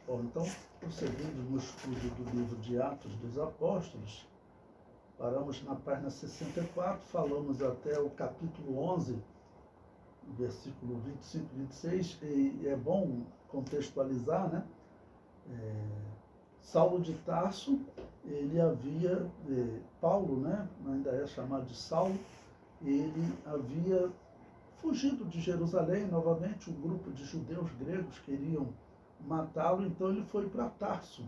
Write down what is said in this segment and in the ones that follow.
Bom, então, prosseguindo no estudo do livro de Atos dos Apóstolos, paramos na página 64, falamos até o capítulo 11, versículo 25 e 26, e é bom contextualizar, né? Saulo de Tarso, ele havia, Paulo, né? Ainda é chamado de Saulo, ele havia fugido de Jerusalém, novamente um grupo de judeus gregos queriam matá-lo, então ele foi para Tarso.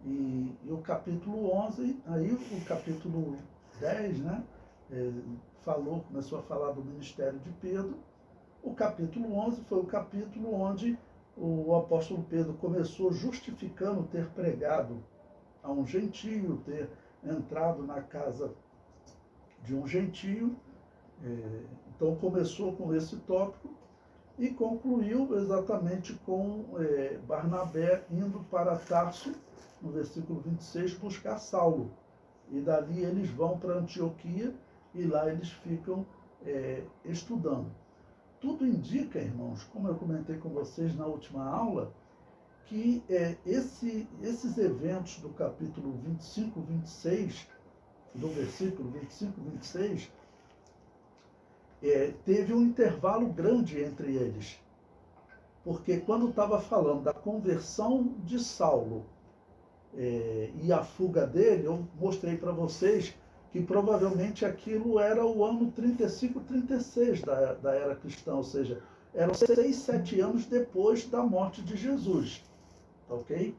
E o capítulo 11, aí o capítulo 10, né, começou a falar do ministério de Pedro. O capítulo 11 foi o capítulo onde o apóstolo Pedro começou justificando ter pregado a um gentio, ter entrado na casa de um gentio. Então começou com esse tópico e concluiu exatamente com Barnabé indo para Tarso, no versículo 26, buscar Saulo. E dali eles vão para Antioquia e lá eles ficam estudando. Tudo indica, irmãos, como eu comentei com vocês na última aula, que esses eventos do capítulo 25, 26, do versículo 25, 26, teve um intervalo grande entre eles. Porque quando estava falando da conversão de Saulo e a fuga dele, eu mostrei para vocês que provavelmente aquilo era o ano 35, 36 da era cristã, ou seja, eram 6, 7 anos depois da morte de Jesus, ok?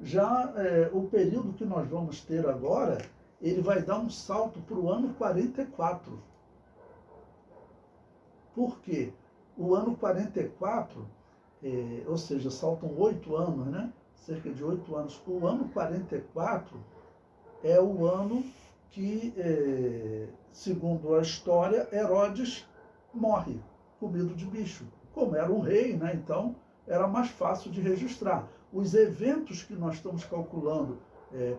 Já o período que nós vamos ter agora, ele vai dar um salto para o ano 44. Por quê? O ano 44, ou seja, saltam 8 anos, né? Cerca de 8 anos. O ano 44 é o ano que, segundo a história, Herodes morre, comido de bicho. Como era um rei, né? Então era mais fácil de registrar. Os eventos que nós estamos calculando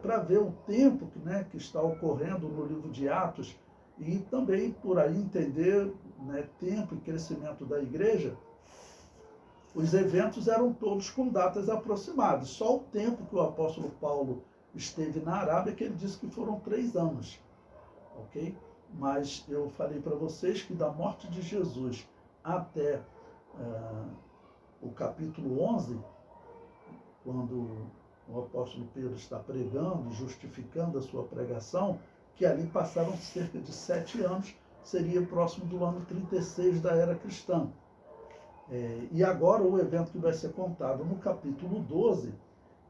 para ver o tempo que está ocorrendo no livro de Atos e também por aí entender, né, tempo e crescimento da igreja, os eventos eram todos com datas aproximadas. Só o tempo que o apóstolo Paulo esteve na Arábia, que ele disse que foram 3 anos. Ok? Mas eu falei para vocês que da morte de Jesus até o capítulo 11, quando o apóstolo Pedro está pregando, justificando a sua pregação, que ali passaram cerca de 7 anos, seria próximo do ano 36 da era cristã. E agora o evento que vai ser contado no capítulo 12,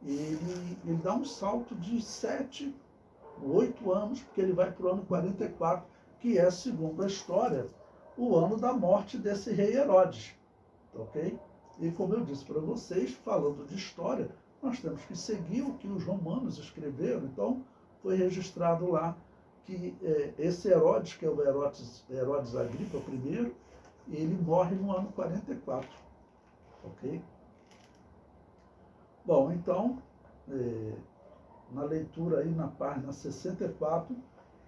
ele dá um salto de 7, 8 anos, porque ele vai para o ano 44, que é, segundo a história, o ano da morte desse rei Herodes. Ok? E como eu disse para vocês, falando de história, nós temos que seguir o que os romanos escreveram. Então, foi registrado lá que esse Herodes, que é o Herodes Agripa I, ele morre no ano 44. Ok? Bom, então, na leitura aí na página 64,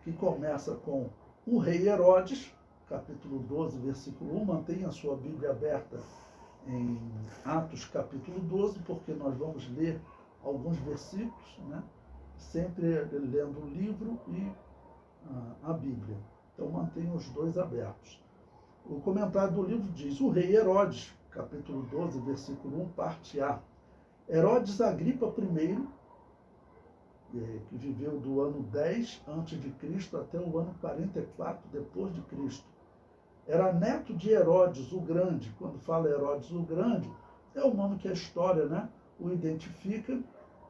que começa com o rei Herodes, capítulo 12, versículo 1, mantenha a sua Bíblia aberta em Atos capítulo 12, porque nós vamos ler alguns versículos, né? Sempre lendo o livro e a Bíblia. Então mantenha os dois abertos. O comentário do livro diz: o rei Herodes, capítulo 12, versículo 1, parte A. Herodes Agripa I, que viveu do ano 10 a.C. até o ano 44 depois de Cristo. Era neto de Herodes o Grande. Quando fala Herodes o Grande, é o nome que a história, né, o identifica.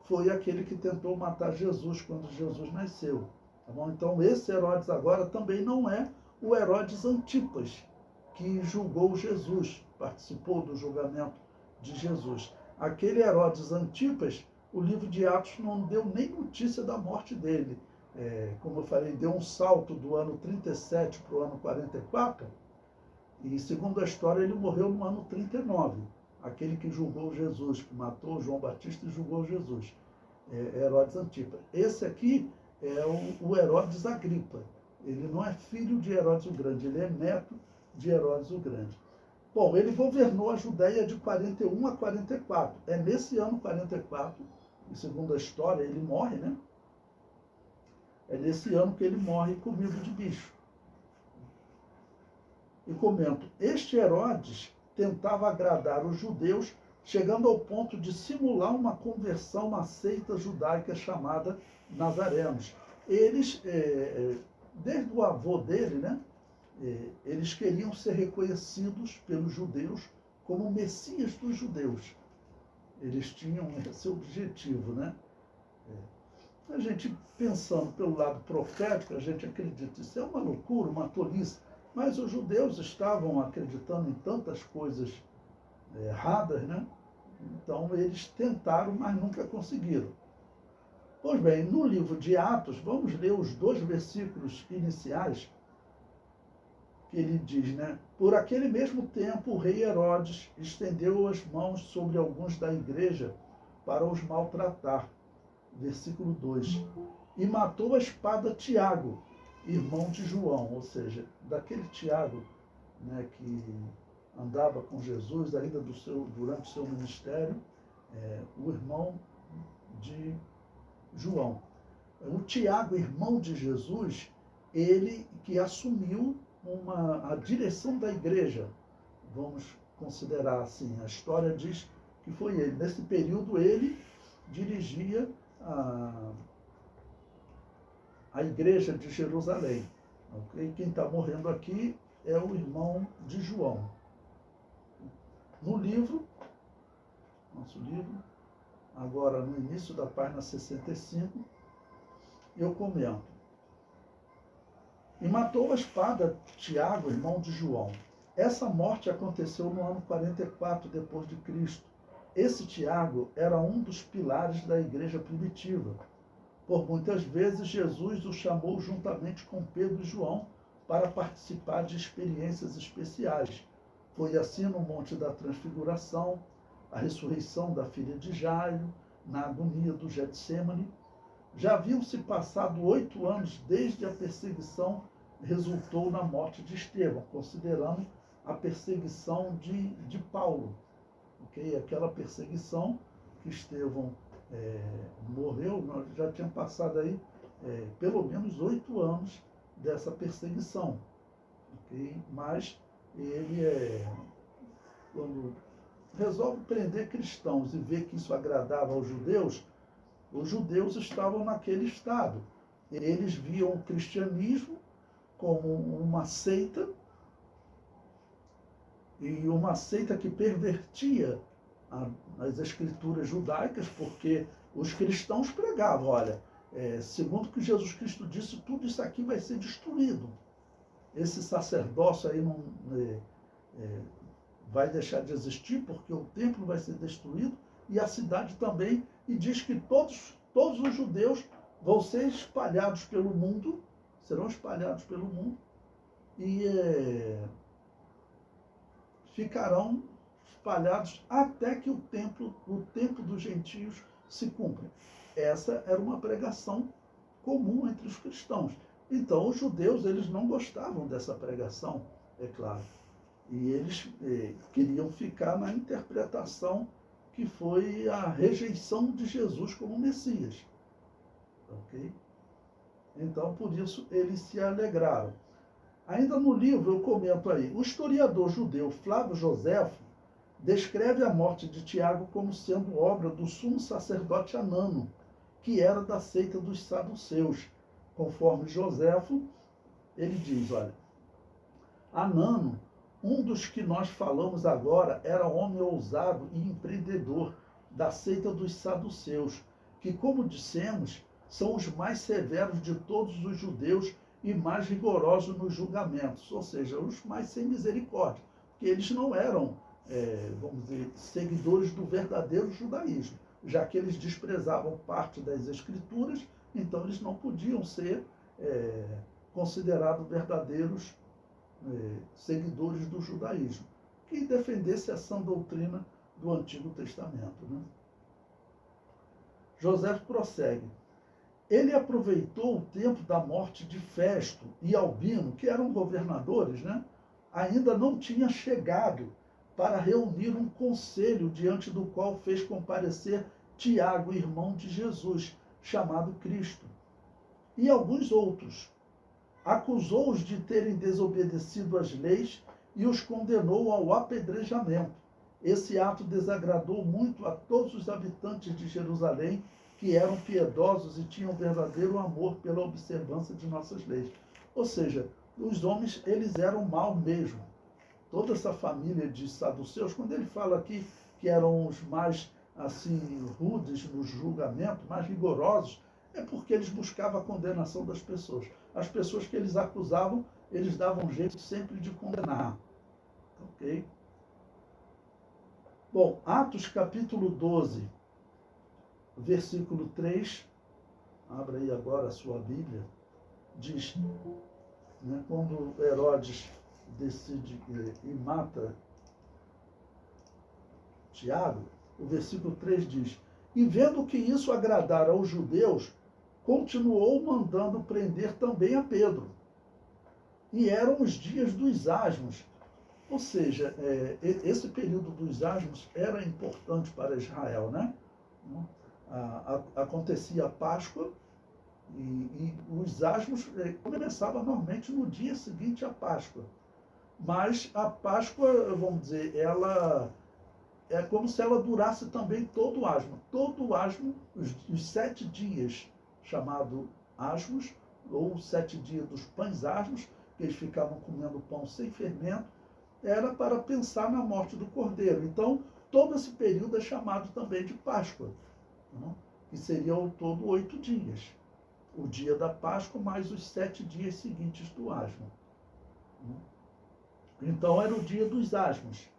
Foi aquele que tentou matar Jesus quando Jesus nasceu. Tá bom? Então esse Herodes agora também não é o Herodes Antipas, que julgou Jesus, participou do julgamento de Jesus. Aquele Herodes Antipas, o livro de Atos não deu nem notícia da morte dele. Como eu falei, deu um salto do ano 37 para o ano 44, e segundo a história ele morreu no ano 39, aquele que julgou Jesus, que matou João Batista e julgou Jesus, Herodes Antipas. Esse aqui é o Herodes Agripa, ele não é filho de Herodes o Grande, ele é neto de Herodes o Grande. Bom, ele governou a Judéia de 41 a 44. É nesse ano 44, e segundo a história, ele morre, né? É nesse ano que ele morre comido de bicho. E comento, este Herodes tentava agradar os judeus, chegando ao ponto de simular uma conversão à seita judaica chamada Nazarenos. Eles, desde o avô dele, né, eles queriam ser reconhecidos pelos judeus como o Messias dos judeus. Eles tinham esse objetivo, né? A gente, pensando pelo lado profético, a gente acredita, isso é uma loucura, uma tolice, mas os judeus estavam acreditando em tantas coisas erradas, né? Então eles tentaram, mas nunca conseguiram. Pois bem, no livro de Atos, vamos ler os 2 versículos iniciais, que ele diz, né? Por aquele mesmo tempo, o rei Herodes estendeu as mãos sobre alguns da igreja para os maltratar. Versículo 2. E matou a espada Tiago, irmão de João, ou seja, daquele Tiago, né, que andava com Jesus ainda durante o seu ministério, o irmão de João. O Tiago, irmão de Jesus, ele que assumiu a direção da igreja, vamos considerar assim. A história diz que foi ele. Nesse período, ele dirigia a igreja de Jerusalém. Okay? Quem está morrendo aqui é o irmão de João. No livro, nosso livro, agora no início da página 65, eu comento. E matou a espada Tiago, irmão de João. Essa morte aconteceu no ano 44 depois de Cristo. Esse Tiago era um dos pilares da igreja primitiva. Por muitas vezes, Jesus o chamou juntamente com Pedro e João para participar de experiências especiais. Foi assim no Monte da Transfiguração, a ressurreição da filha de Jairo, na agonia do Getsêmani. Já haviam-se passado 8 anos desde a perseguição resultou na morte de Estevão, considerando a perseguição de Paulo. Okay? Aquela perseguição que Estevão morreu, nós já tinha passado aí pelo menos 8 anos dessa perseguição. Okay? Mas ele, quando resolve prender cristãos e ver que isso agradava aos judeus estavam naquele estado. Eles viam o cristianismo como uma seita, e uma seita que pervertia as escrituras judaicas, porque os cristãos pregavam, olha, segundo o que Jesus Cristo disse, tudo isso aqui vai ser destruído. Esse sacerdócio aí não vai deixar de existir, porque o templo vai ser destruído, e a cidade também, e diz que todos os judeus vão ser espalhados pelo mundo, serão espalhados pelo mundo, e ficarão espalhados até que o tempo dos gentios se cumpra. Essa era uma pregação comum entre os cristãos. Então, os judeus, eles não gostavam dessa pregação, é claro. E eles queriam ficar na interpretação que foi a rejeição de Jesus como Messias. Ok? Então, por isso, eles se alegraram. Ainda no livro, eu comento aí, o historiador judeu Flávio Joséfo descreve a morte de Tiago como sendo obra do sumo sacerdote Anano, que era da seita dos saduceus. Conforme Joséfo, ele diz, olha, Anano, um dos que nós falamos agora, era homem ousado e empreendedor da seita dos saduceus, que, como dissemos, são os mais severos de todos os judeus e mais rigorosos nos julgamentos, ou seja, os mais sem misericórdia, porque eles não eram, vamos dizer, seguidores do verdadeiro judaísmo, já que eles desprezavam parte das escrituras, então eles não podiam ser considerados verdadeiros seguidores do judaísmo, que defendesse a sã doutrina do Antigo Testamento. Né? José prossegue. Ele aproveitou o tempo da morte de Festo e Albino, que eram governadores, né? Ainda não tinha chegado para reunir um conselho diante do qual fez comparecer Tiago, irmão de Jesus, chamado Cristo, e alguns outros. Acusou-os de terem desobedecido às leis e os condenou ao apedrejamento. Esse ato desagradou muito a todos os habitantes de Jerusalém, que eram piedosos e tinham verdadeiro amor pela observância de nossas leis. Ou seja, os homens, eles eram mal mesmo. Toda essa família de saduceus, quando ele fala aqui que eram os mais assim rudes no julgamento, mais rigorosos, é porque eles buscavam a condenação das pessoas. As pessoas que eles acusavam, eles davam jeito sempre de condenar. Ok? Bom, Atos capítulo 12, versículo 3, abra aí agora a sua Bíblia, diz, né, quando Herodes decide e mata Tiago, o versículo 3 diz, e vendo que isso agradara aos judeus, continuou mandando prender também a Pedro. E eram os dias dos asmos. Ou seja, esse período dos asmos era importante para Israel, né? Acontecia a Páscoa e os asmos começavam normalmente no dia seguinte à Páscoa. Mas a Páscoa, vamos dizer, ela é como se ela durasse também todo o asmo. Todo o asmo, os 7 dias, chamado asmos, ou 7 dias dos pães asmos, que eles ficavam comendo pão sem fermento, era para pensar na morte do Cordeiro. Então, todo esse período é chamado também de Páscoa, não? Que seria ao todo 8 dias. O dia da Páscoa mais os 7 dias seguintes do asmo. Então, era o dia dos asmos.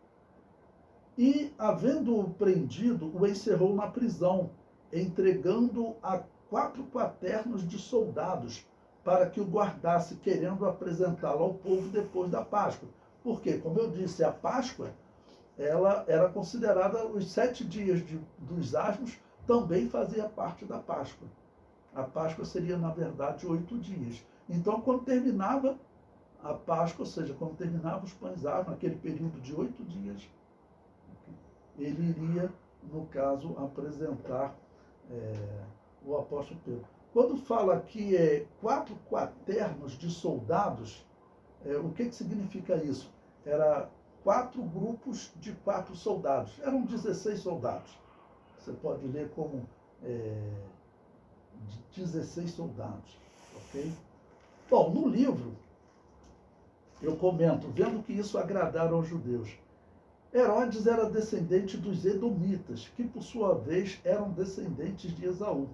E, havendo-o prendido, o encerrou na prisão, entregando a 4 quaternos de soldados, para que o guardasse, querendo apresentá-lo ao povo depois da Páscoa. Porque, como eu disse, a Páscoa, ela era considerada, os 7 dias dos asmos também fazia parte da Páscoa. A Páscoa seria, na verdade, 8 dias. Então, quando terminava a Páscoa, ou seja, quando terminava os pães asmos, naquele período de 8 dias, ele iria, no caso, apresentar o apóstolo Pedro. Quando fala aqui 4 quaternos de soldados, o que significa isso? Era 4 grupos de 4 soldados. Eram 16 soldados. Você pode ler como 16 soldados. Ok? Bom, no livro, eu comento, vendo que isso agradaram aos judeus. Herodes era descendente dos Edomitas, que por sua vez eram descendentes de Esaú.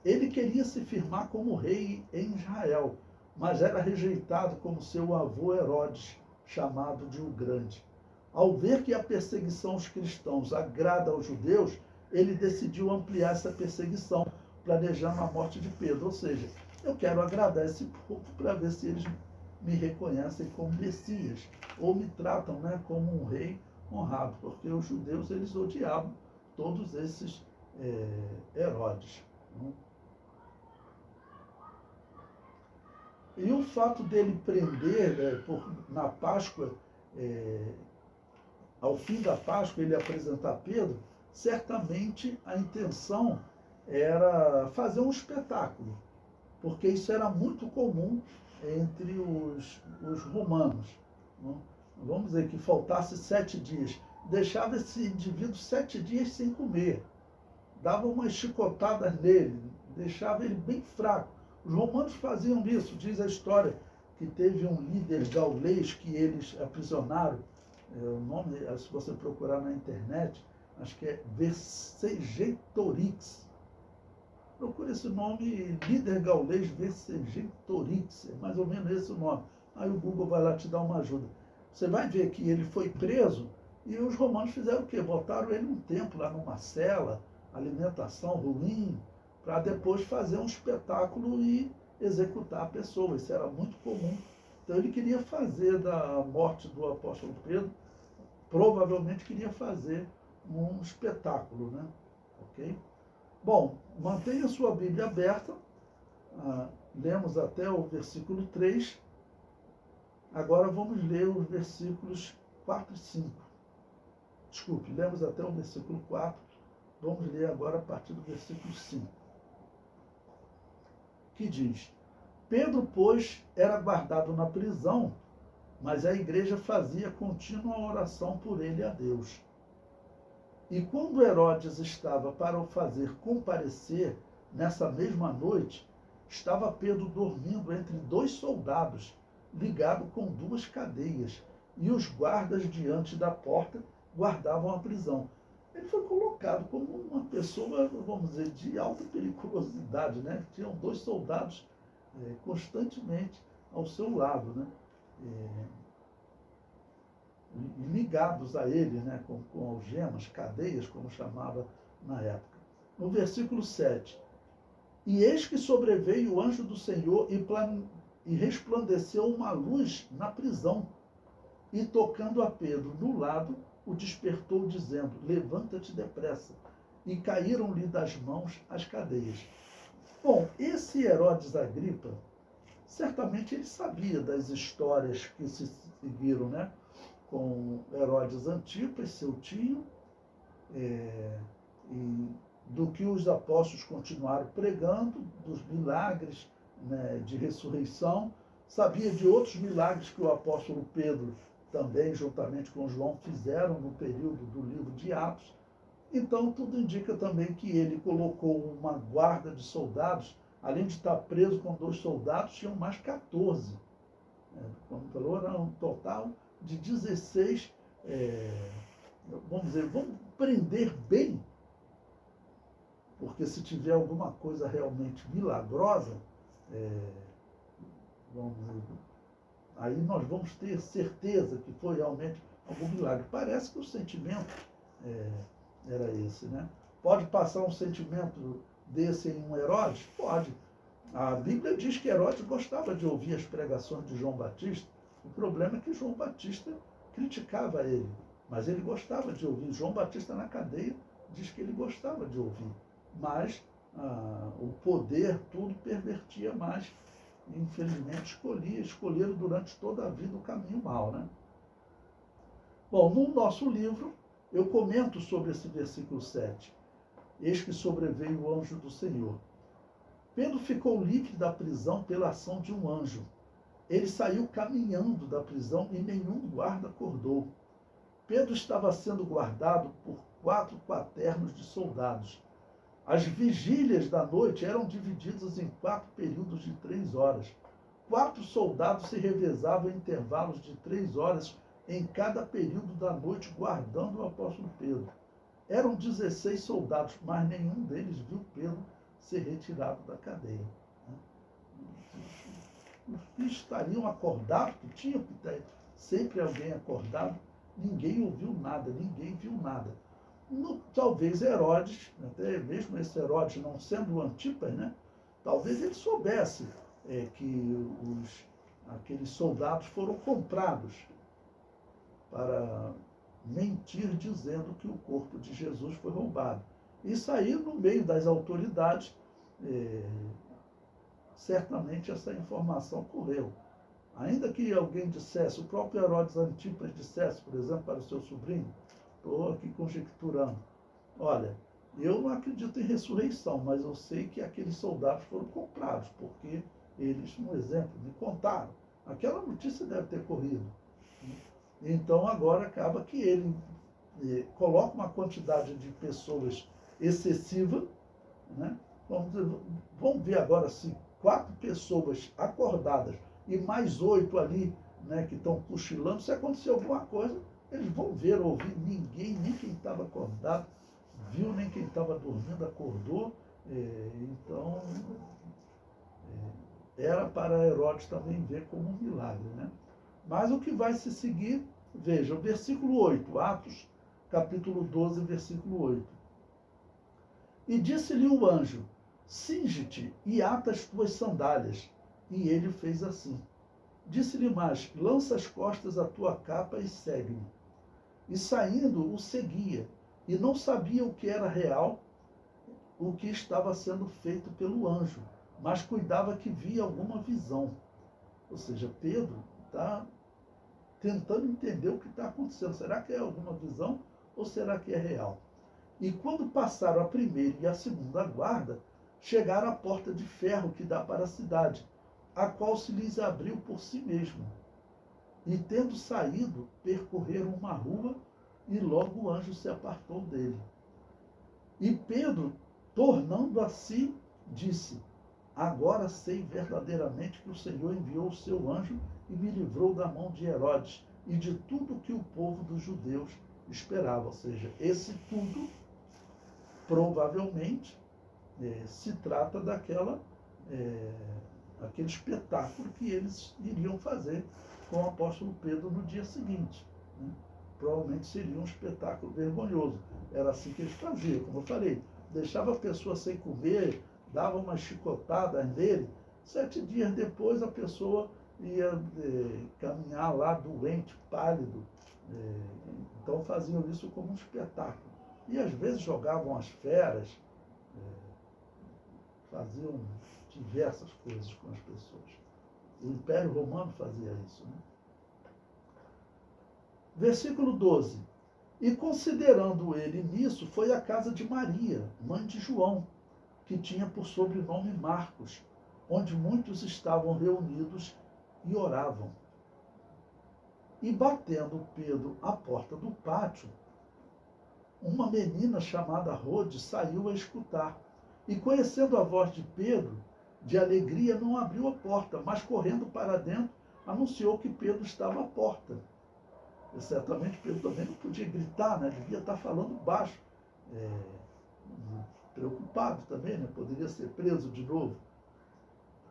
Ele queria se firmar como rei em Israel, mas era rejeitado como seu avô Herodes, chamado de o Grande. Ao ver que a perseguição aos cristãos agrada aos judeus, ele decidiu ampliar essa perseguição, planejando a morte de Pedro. Ou seja, eu quero agradar esse povo para ver se eles me reconhecem como Messias, ou me tratam, né, como um rei honrado, porque os judeus, eles odiavam todos esses Herodes. Né? E o fato dele prender, na Páscoa, ao fim da Páscoa, ele apresentar Pedro, certamente a intenção era fazer um espetáculo, porque isso era muito comum entre os romanos. Né? Vamos dizer que faltasse 7 dias. Deixava esse indivíduo 7 dias sem comer. Dava umas chicotadas nele, deixava ele bem fraco. Os romanos faziam isso, diz a história, que teve um líder gaulês que eles aprisionaram. O nome, se você procurar na internet, acho que é Vercingetorix. Procure esse nome, líder gaulês Vercingetorix, é mais ou menos esse o nome. Aí o Google vai lá te dar uma ajuda. Você vai ver que ele foi preso e os romanos fizeram o quê? Botaram ele num templo, lá numa cela, alimentação ruim, para depois fazer um espetáculo e executar a pessoa. Isso era muito comum. Então ele queria fazer da morte do apóstolo Pedro, provavelmente queria fazer um espetáculo, né? Ok? Bom, mantenha a sua Bíblia aberta. Lemos até o versículo 3. Agora vamos ler os versículos 4 e 5. Desculpe, lemos até o versículo 4, vamos ler agora a partir do versículo 5, que diz: Pedro, pois, era guardado na prisão, mas a igreja fazia contínua oração por ele a Deus. E quando Herodes estava para o fazer comparecer nessa mesma noite, estava Pedro dormindo entre 2 soldados, ligado com 2 cadeias, e os guardas diante da porta guardavam a prisão. Ele foi colocado como uma pessoa, vamos dizer, de alta periculosidade, né? Tinham 2 soldados constantemente ao seu lado, né? Ligados a ele, né? com algemas, cadeias, como chamava na época. No versículo 7, e eis que sobreveio o anjo do Senhor e resplandeceu uma luz na prisão, e tocando a Pedro no lado, o despertou, dizendo: levanta-te depressa. E caíram-lhe das mãos as cadeias. Bom, esse Herodes Agripa, certamente ele sabia das histórias que se seguiram, né? Com Herodes Antipas, seu tio, e do que os apóstolos continuaram pregando, dos milagres, né, de ressurreição. Sabia de outros milagres que o apóstolo Pedro também, juntamente com João, fizeram no período do livro de Atos. Então, tudo indica também que ele colocou uma guarda de soldados, além de estar preso com 2 soldados, tinham mais 14. Como falou, era um total de 16, vamos dizer, vamos prender bem, porque se tiver alguma coisa realmente milagrosa, vamos dizer, aí nós vamos ter certeza que foi realmente algum milagre. Parece que o sentimento era esse, né? Pode passar um sentimento desse em um Herodes? Pode. A Bíblia diz que Herodes gostava de ouvir as pregações de João Batista. O problema é que João Batista criticava ele, mas ele gostava de ouvir. João Batista na cadeia diz que ele gostava de ouvir, mas o poder tudo pervertia mais. Infelizmente escolheram durante toda a vida o caminho mau, né? Bom, no nosso livro eu comento sobre esse versículo 7. Eis que sobreveio o anjo do Senhor. Pedro ficou livre da prisão pela ação de um anjo. Ele saiu caminhando da prisão e nenhum guarda acordou. Pedro estava sendo guardado por 4 quaternos de soldados. As vigílias da noite eram divididas em 4 períodos de 3 horas. 4 soldados se revezavam em intervalos de 3 horas em cada período da noite, guardando o apóstolo Pedro. Eram 16 soldados, mas nenhum deles viu Pedro ser retirado da cadeia. Os que estariam acordados, que tinham que ter sempre alguém acordado, ninguém ouviu nada, ninguém viu nada. Talvez Herodes, até mesmo esse Herodes não sendo o Antipas, né? Talvez ele soubesse que aqueles soldados foram comprados para mentir dizendo que o corpo de Jesus foi roubado. Isso aí, no meio das autoridades, certamente essa informação correu. Ainda que alguém dissesse, o próprio Herodes Antipas dissesse, por exemplo, para o seu sobrinho, estou aqui conjecturando, olha, eu não acredito em ressurreição, mas eu sei que aqueles soldados foram comprados, porque eles, um exemplo, me contaram. Aquela notícia deve ter corrido. Então, agora acaba que ele coloca uma quantidade de pessoas excessiva, né? Vamos ver agora se 4 pessoas acordadas e mais 8 ali, né, que estão cochilando, se acontecer alguma coisa, eles vão ver, ouvir. Ninguém, nem quem estava acordado, viu, nem quem estava dormindo, acordou. Então, era para Herodes também ver como um milagre, né? Mas o que vai se seguir, veja, o versículo 8, Atos, capítulo 12, versículo 8. E disse-lhe o anjo, cinge-te e ata as tuas sandálias. E ele fez assim. Disse-lhe mais, lança as costas a tua capa e segue-me. E saindo, o seguia, e não sabia o que era real, o que estava sendo feito pelo anjo, mas cuidava que via alguma visão. Ou seja, Pedro está tentando entender o que está acontecendo. Será que é alguma visão ou será que é real? E quando passaram a primeira e a segunda guarda, chegaram à porta de ferro que dá para a cidade, a qual se lhes abriu por si mesmo. E tendo saído, percorreram uma rua, e logo o anjo se apartou dele. E Pedro, tornando a si, disse: Agora sei verdadeiramente que o Senhor enviou o seu anjo e me livrou da mão de Herodes e de tudo que o povo dos judeus esperava. Ou seja, esse tudo provavelmente se trata aquele espetáculo que eles iriam fazer com o apóstolo Pedro no dia seguinte. Né? Provavelmente seria um espetáculo vergonhoso. Era assim que eles faziam, como eu falei. Deixava a pessoa sem comer, dava uma chicotada nele. 7 dias depois a pessoa ia caminhar lá doente, pálido. Então faziam isso como um espetáculo. E às vezes jogavam as feras, faziam diversas coisas com as pessoas. O Império Romano fazia isso. Né? Versículo 12. E considerando ele nisso, foi à casa de Maria, mãe de João, que tinha por sobrenome Marcos, onde muitos estavam reunidos e oravam. E batendo Pedro à porta do pátio, uma menina chamada Rode saiu a escutar. E conhecendo a voz de Pedro, de alegria não abriu a porta, mas correndo para dentro, anunciou que Pedro estava à porta. E certamente Pedro também não podia gritar, né? Devia estar falando baixo. Preocupado também, né? Poderia ser preso de novo.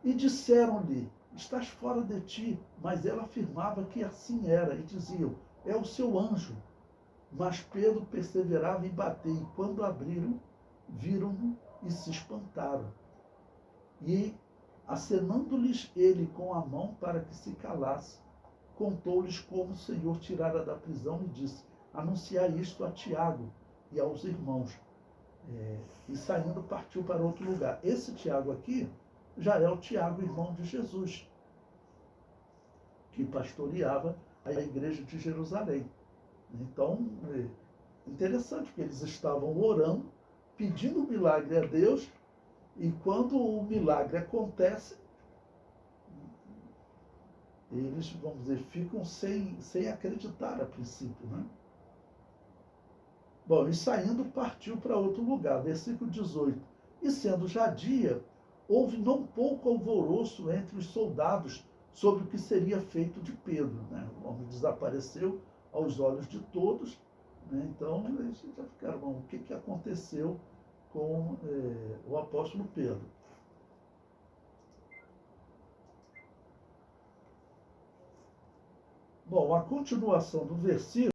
E disseram-lhe: Estás fora de ti. Mas ela afirmava que assim era, e diziam: É o seu anjo. Mas Pedro perseverava em bater, e quando abriram, viram-no e se espantaram. E, acenando-lhes ele com a mão para que se calasse, contou-lhes como o Senhor tirara da prisão e disse: Anunciai isto a Tiago e aos irmãos. E saindo partiu para outro lugar. Esse Tiago aqui já é o Tiago, irmão de Jesus, que pastoreava a igreja de Jerusalém. Então, interessante, porque eles estavam orando, pedindo um milagre a Deus, e quando o milagre acontece, eles, vamos dizer, ficam sem acreditar a princípio, né? Bom, e saindo partiu para outro lugar, versículo 18. E sendo já dia, houve não pouco alvoroço entre os soldados sobre o que seria feito de Pedro. Né? O homem desapareceu aos olhos de todos, né? Então eles já ficaram, bom, o que aconteceu com o apóstolo Pedro? Bom, a continuação do versículo